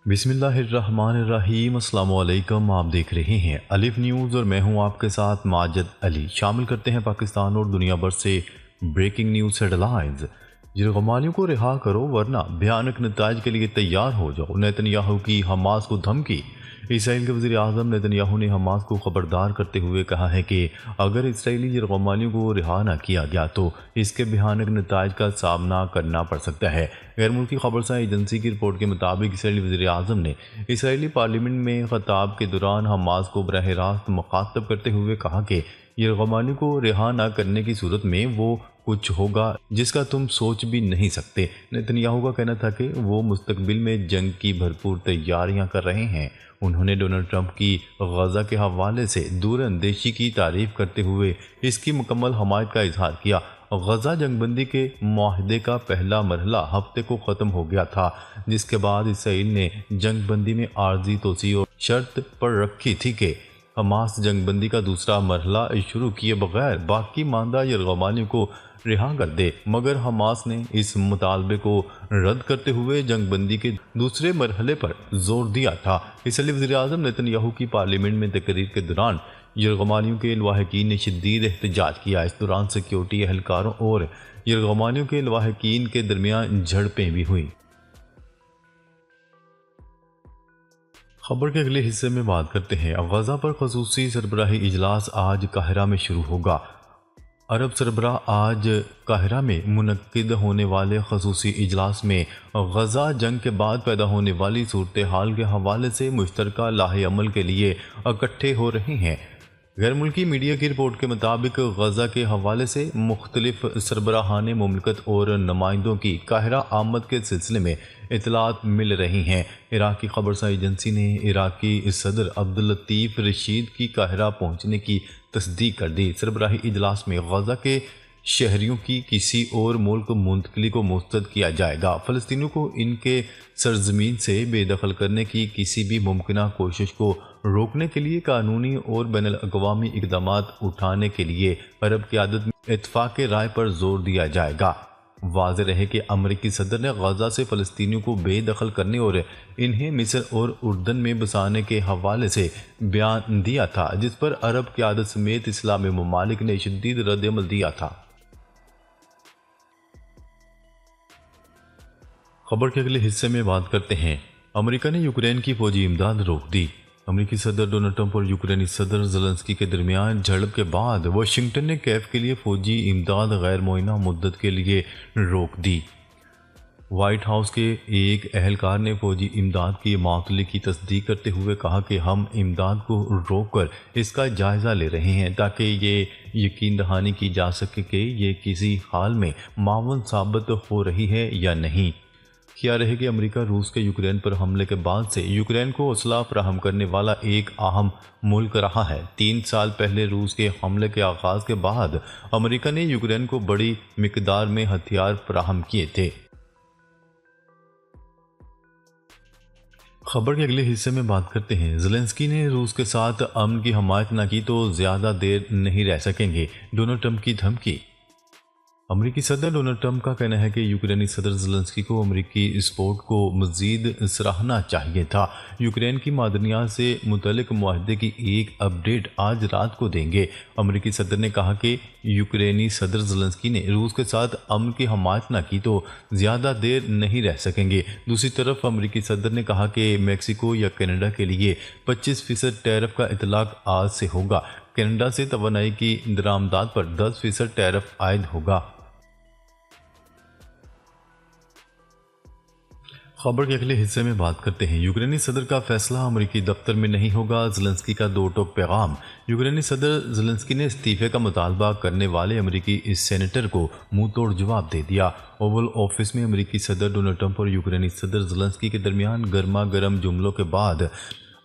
बिस्मिल्लाहिर्रहमानिर्रहीम। अस्सलाम वालेकुम। आप देख रहे हैं अलिफ न्यूज़ और मैं हूं आपके साथ माजिद अली। शामिल करते हैं पाकिस्तान और दुनिया भर से ब्रेकिंग न्यूज़ हेडलाइंस। यरगमालियों को रिहा करो वरना भयानक नताइज के लिए तैयार हो जाओ। नेतन्याहू की हमास को धमकी। इसराइल के वज़ीर आज़म नेतन्याहू ने हमास को खबरदार करते हुए कहा है कि अगर इसराइली यरगमालियों को रिहा न किया गया तो इसके भयानक नताइज का सामना करना पड़ सकता है। गैर मुल्की खबरसां एजेंसी की रिपोर्ट के मुताबिक इसराइली वज़ीर आज़म ने इसराइली पार्लियामेंट में खताब के दौरान हमास को बराह रास्त मुखातब करते हुए कहा कि यरगमालियों को रिहा न करने की सूरत में वो कुछ होगा जिसका तुम सोच भी नहीं सकते। नेतन्याहू का कहना था कि वो मुस्तकबिल में जंग की भरपूर तैयारियां कर रहे हैं। उन्होंने डोनाल्ड ट्रंप की गजा के हवाले से दूर अंदेशी की तारीफ करते हुए इसकी मुकम्मल हमायत का इजहार किया। गजा जंगबंदी के मुआहदे का पहला मरहला हफ्ते को ख़त्म हो गया था, जिसके बाद इसराइल ने जंगबंदी में आर्जी तोसी और शर्त पर रखी थी कि हमास जंगबंदी का दूसरा मरहला शुरू किए बगैर बाकी मानदा यरगमालियों को रिहा कर दे, मगर हमास ने इस मुतालबे को रद्द करते हुए जंगबंदी के दूसरे मरहले पर जोर दिया था। इसलिए वज़ीर-ए-आज़म नेतन्याहू की पार्लियामेंट में तकरीर के दौरान यरगमालियों के लवाहकीन ने शदीद एहतजाज किया। इस दौरान सिक्योरिटी एहलकारों और यरगमालियों के लवाहकीन के दरमियान झड़पें भी हुई। खबर के अगले हिस्से में बात करते हैं। गजा पर खसूसी सरबराही इजलास आज काहिरा में शुरू होगा। अरब सरबराह आज काहिरा में मुनक्किद होने वाले खसूसी इजलास में गजा जंग के बाद पैदा होने वाली सूरत हाल के हवाले से मुश्तरका लाहे अमल के लिए इकट्ठे हो रहे हैं। गैर मुल्की मीडिया की रिपोर्ट के मुताबिक गजा के हवाले से मुख्तलिफ सरबराहान मुमलकत और नुमाइंदों की काहिरा आमद के सिलसिले में इतलात मिल रही हैं। इराक की खबरसां एजेंसी ने इराकी सदर अब्दुल लतीफ़ रशीद की काहिरा पहुंचने की तस्दीक कर दी। सरबराही इजलास में गजा के शहरियों की किसी और मुल्क मुंतकली को मुस्तरद किया जाएगा। फ़लस्तीनियों को इनके सरजमीन से बेदखल करने की किसी भी मुमकिन कोशिश को रोकने के लिए कानूनी और बैनुल अक़वामी इक़दामात उठाने के लिए अरब क़यादत में इत्तफ़ाक़ राय पर जोर दिया जाएगा। वाज़ेह रहे कि अमरीकी सदर ने गजा से फ़लस्तीनियों को बेदखल करने और इन्हें मिस्र और उर्दन में बसाने के हवाले से बयान दिया था, जिस पर अरब क़यादत समेत इस्लामी ममालिक ने शदीद रद्द-ए-अमल दिया था। खबर के अगले हिस्से में बात करते हैं। अमेरिका ने यूक्रेन की फौजी इमदाद रोक दी। अमेरिकी सदर डोनाल्ड ट्रंप और यूक्रेनी सदर ज़ेलेंस्की के दरमियान झड़प के बाद वाशिंगटन ने कीव के लिए फौजी इमदाद गैर मुअय्यना मुद्दत के लिए रोक दी। व्हाइट हाउस के एक एहलकार ने फौजी इमदाद की मातली की तस्दीक करते हुए कहा कि हम इमदाद को रोक कर इसका जायज़ा ले रहे हैं ताकि ये यकीन दहानी की जा सके कि ये किसी हाल में मावन साबित हो रही है या नहीं। क्या रहे कि अमेरिका रूस के यूक्रेन पर हमले के बाद से यूक्रेन को असला फराहम करने वाला एक अहम मुल्क रहा है। 3 साल पहले रूस के हमले के आगाज़ के बाद अमेरिका ने यूक्रेन को बड़ी मिकदार में हथियार फराहम किए थे। खबर के अगले हिस्से में बात करते हैं। ज़ेलेंस्की ने रूस के साथ अमन की हमायत न की तो ज़्यादा देर नहीं रह सकेंगे, डोनाल्ड ट्रंप की धमकी। अमेरिकी सदर डोनाल्ड ट्रंप का कहना है कि यूक्रेनी सदर ज़ेलेंस्की को अमेरिकी सपोर्ट को मज़ीद सराहना चाहिए था। यूक्रेन की मादनियात से मुतल्लिक मुआहदे की एक अपडेट आज रात को देंगे। अमेरिकी सदर ने कहा कि यूक्रेनी सदर ज़ेलेंस्की ने रूस के साथ अमन की हमायत न की तो ज़्यादा देर नहीं रह सकेंगे। दूसरी तरफ अमेरिकी सदर ने कहा कि मैक्सिको या कनाडा के लिए 25% टैरिफ का इतलाक आज से होगा। कनाडा से तवानाई की दरामदात पर 10% टैरिफ आयद होगा। खबर के अगले हिस्से में बात करते हैं। यूक्रेनी सदर का फैसला अमेरिकी दफ्तर में नहीं होगा, ज़ेलेंस्की का दो टोक पैगाम। यूक्रेनी सदर ज़ेलेंस्की ने इस्तीफे का मुतालबा करने वाले अमेरिकी इस सेनेटर को मुंह तोड़ जवाब दे दिया। ओवल ऑफिस में अमेरिकी सदर डोनाल्ड ट्रंप और यूक्रेनी सदर ज़ेलेंस्की के दरमियान गर्मा गर्म जुमलों के बाद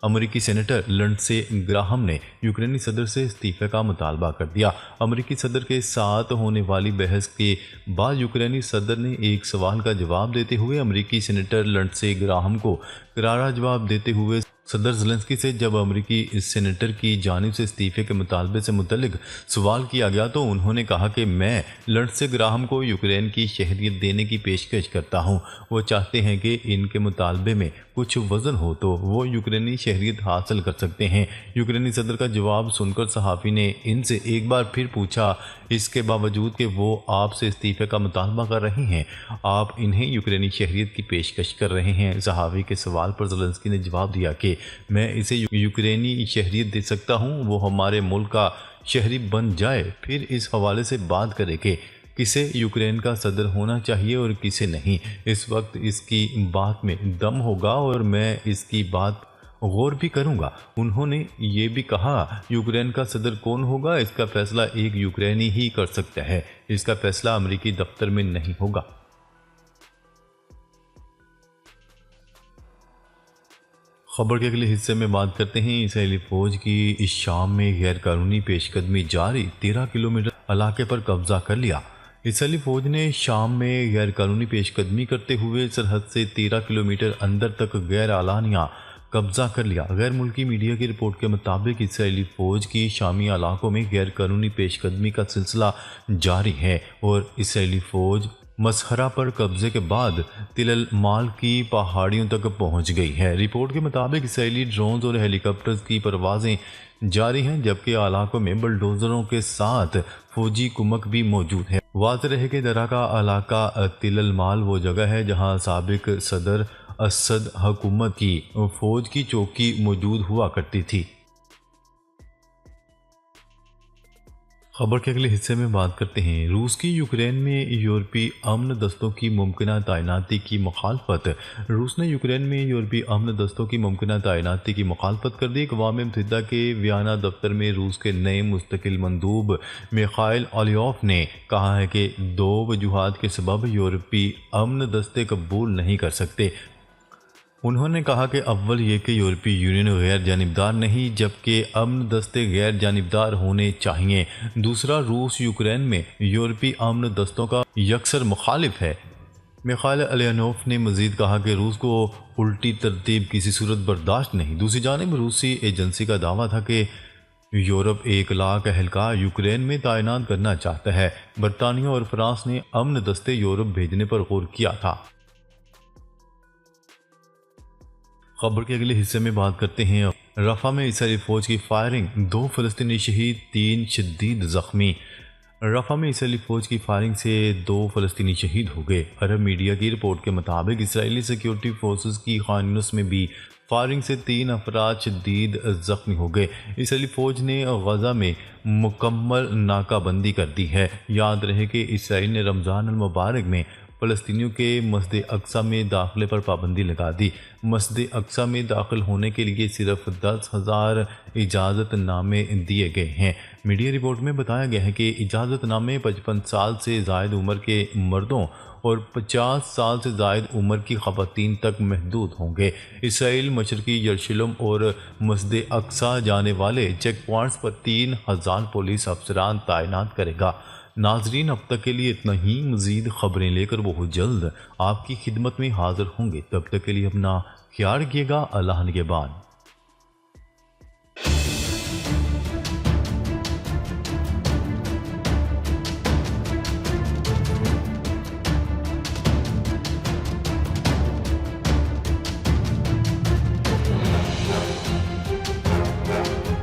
अमेरिकी सेनेटर लिंडसे ग्राहम ने यूक्रेनी सदर से इस्तीफे का मुतालबा कर दिया। अमेरिकी सदर के साथ होने वाली बहस के बाद यूक्रेनी सदर ने एक सवाल का जवाब देते हुए अमेरिकी सेनेटर लिंडसे ग्राहम को करारा जवाब देते हुए صدر زیلنسکی سے جب امریکی سینیٹر کی جانب سے استعفے کے مطالبے سے متعلق سوال کیا گیا تو انہوں نے کہا کہ میں لنڈسے گراہم کو یوکرین کی شہریت دینے کی پیشکش کرتا ہوں۔ وہ چاہتے ہیں کہ ان کے مطالبے میں کچھ وزن ہو تو وہ یوکرینی شہریت حاصل کر سکتے ہیں۔ یوکرینی صدر کا جواب سن کر صحافی نے ان سے ایک بار پھر پوچھا، اس کے باوجود کہ وہ آپ سے استعفے کا مطالبہ کر رہے ہیں، آپ انہیں یوکرینی شہریت کی پیشکش کر رہے ہیں؟ صحافی کے سوال پر زیلنسکی نے جواب دیا کہ میں اسے یوکرینی شہریت دے سکتا ہوں، وہ ہمارے ملک کا شہری بن جائے، پھر اس حوالے سے بات کرے کہ کسے یوکرین کا صدر ہونا چاہیے اور کسے نہیں۔ اس وقت اس کی بات میں دم ہوگا اور میں اس کی بات غور بھی کروں گا۔ انہوں نے یہ بھی کہا، یوکرین کا صدر کون ہوگا اس کا فیصلہ ایک یوکرینی ہی کر سکتا ہے، اس کا فیصلہ امریکی دفتر میں نہیں ہوگا۔ خبر کے اگلے حصے میں بات کرتے ہیں اسرائیلی فوج کی شام میں غیر قانونی پیش قدمی جاری، 13 کلومیٹر علاقے پر قبضہ کر لیا۔ اسرائیلی فوج نے شام میں غیر قانونی پیش قدمی کرتے ہوئے سرحد سے 13 کلومیٹر اندر تک غیر اعلانیہ قبضہ کر لیا۔ غیر ملکی میڈیا کی رپورٹ کے مطابق اسرائیلی فوج کی شامی علاقوں میں غیر قانونی پیش قدمی کا سلسلہ جاری ہے اور اسرائیلی فوج مسحرہ پر قبضے کے بعد تل المال کی پہاڑیوں تک پہنچ گئی ہے۔ رپورٹ کے مطابق اسرائیلی ڈرونز اور ہیلی کاپٹرز کی پروازیں جاری ہیں، جبکہ علاقوں میں بلڈوزروں کے ساتھ فوجی کمک بھی موجود ہے۔ واضح رہے کہ درہ کا علاقہ تل المال وہ جگہ ہے جہاں سابق صدر اسد حکومت کی فوج کی چوکی موجود ہوا کرتی تھی۔ خبر کے اگلے حصے میں بات کرتے ہیں روس کی یوکرین میں یورپی امن دستوں کی ممکنہ تعیناتی کی مخالفت۔ روس نے یوکرین میں یورپی امن دستوں کی ممکنہ تعیناتی کی مخالفت کر دی۔ اقوام متحدہ کے ویانا دفتر میں روس کے نئے مستقل مندوب میخائل آلیوف نے کہا ہے کہ 2 وجوہات کے سبب یورپی امن دستے قبول نہیں کر سکتے۔ انہوں نے کہا کہ اول یہ کہ یورپی یونین غیر جانبدار نہیں جبکہ امن دستے غیر جانبدار ہونے چاہیے۔ دوسرا، روس یوکرین میں یورپی امن دستوں کا یکسر مخالف ہے۔ میخائل آلیوف نے مزید کہا کہ روس کو الٹی ترتیب کسی صورت برداشت نہیں۔ دوسری جانب روسی ایجنسی کا دعویٰ تھا کہ یورپ 1 لاکھ اہلکار یوکرین میں تعینات کرنا چاہتا ہے۔ برطانیہ اور فرانس نے امن دستے یورپ بھیجنے پر غور کیا تھا۔ خبر کے اگلے حصے میں بات کرتے ہیں رفح میں اسرائیلی فوج کی فائرنگ، 2 فلسطینی شہید، 3 شدید زخمی۔ رفح میں اسرائیلی فوج کی فائرنگ سے 2 فلسطینی شہید ہو گئے۔ عرب میڈیا کی رپورٹ کے مطابق اسرائیلی سیکیورٹی فورسز کی خان یونس میں بھی فائرنگ سے 3 افراد شدید زخمی ہو گئے۔ اسرائیلی فوج نے غزہ میں مکمل ناکہ بندی کر دی ہے۔ یاد رہے کہ اسرائیل نے رمضان المبارک میں فلسطینیوں کے مسجد اقصیٰ میں داخلے پر پابندی لگا دی۔ مسجد اقصیٰ میں داخل ہونے کے لیے صرف 10,000 اجازت نامے دیے گئے ہیں۔ میڈیا رپورٹ میں بتایا گیا ہے کہ اجازت نامے 55 سال سے زائد عمر کے مردوں اور 50 سال سے زائد عمر کی خواتین تک محدود ہوں گے۔ اسرائیل مشرقی یروشلم اور مسجد اقصیٰ جانے والے چیک پوائنٹس پر 3,000 پولیس افسران تعینات کرے گا۔ ناظرین، اب تک کے لیے اتنا ہی۔ مزید خبریں لے کر بہت جلد آپ کی خدمت میں حاضر ہوں گے۔ تب تک کے لیے اپنا خیال رکھیے گا۔ اللہ نگہبان۔